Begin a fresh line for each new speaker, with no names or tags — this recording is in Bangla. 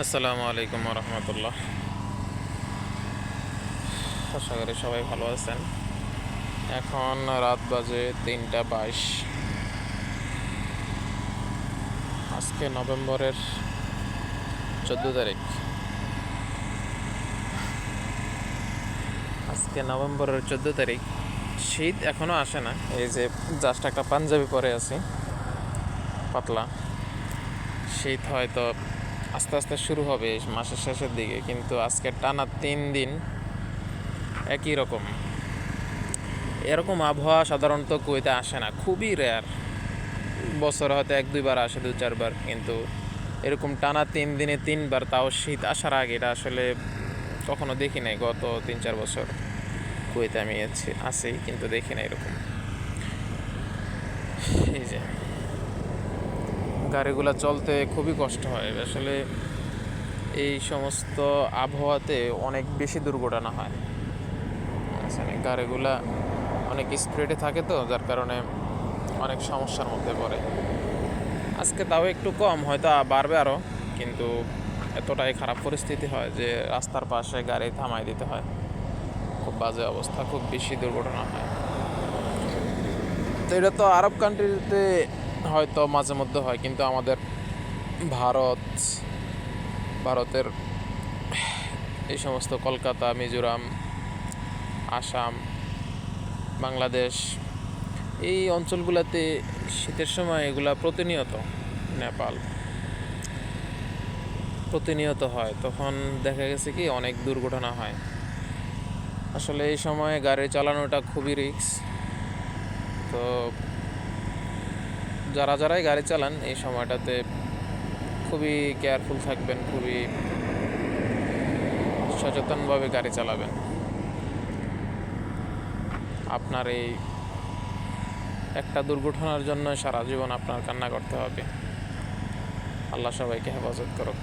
আসসালামু আলাইকুম রহমতুল্লাহ। আশা করি সবাই ভালো আছেন। এখন রাত বাজে 3টা 22। আজকে নভেম্বরের 14 তারিখ। শীত এখনও আসে না। এই যে জাস্ট একটা পাঞ্জাবি পরে আছি, পাতলা। শীত হয়তো আস্তে আস্তে শুরু হবে এই মাসের শেষের দিকে, কিন্তু আজকে টানা 3 দিন একই রকম। এরকম আবহাওয়া সাধারণত কুয়েতে আসে না, খুবই রেয়ার। বছরে হয়তো 1-2 বার আসে, 2-4 বার, কিন্তু এরকম টানা 3 দিনে 3 বার, তাও শীত আসার আগে, এটা আসলে কখনো দেখি নাই। গত 3-4 বছর কুয়েতে আমি আছি, কিন্তু দেখি না এরকম। এই যে গাড়িগুলো চলতে খুবই কষ্ট হয় আসলে। এই সমস্ত আবহাওয়াতে অনেক বেশি দুর্ঘটনা হয়। গাড়িগুলা অনেক স্পিডে থাকে, তো যার কারণে অনেক সমস্যার মধ্যে পড়ে। আজকে তাও একটু কম, হয়তো বাড়বে আরও, কিন্তু এতটাই খারাপ পরিস্থিতি হয় যে রাস্তার পাশে গাড়ি থামাই দিতে হয়। খুব বাজে অবস্থা, খুব বেশি দুর্ঘটনা হয়। তো এটা তো আরব কান্ট্রিতে হয়তো মাঝে মধ্যে হয়, কিন্তু আমাদের ভারতের এই সমস্ত কলকাতা, মিজোরাম, আসাম, বাংলাদেশ, এই অঞ্চলগুলোতে শীতের সময় এগুলা প্রতিনিয়ত, নেপাল প্রতিনিয়ত হয়। তখন দেখা গেছে কি অনেক দুর্ঘটনা হয়। আসলে এই সময় গাড়ি চালানোটা খুবই রিস্ক। তো যারাই গাড়ি চালান এই সময়টাতে খুবই কেয়ারফুল থাকবেন, খুবই সচেতনভাবে গাড়ি চালাবেন। আপনার এই একটা দুর্ঘটনার জন্য সারা জীবন আপনার কান্না করতে হবে। আল্লাহ সবাইকে হেফাজত করুক।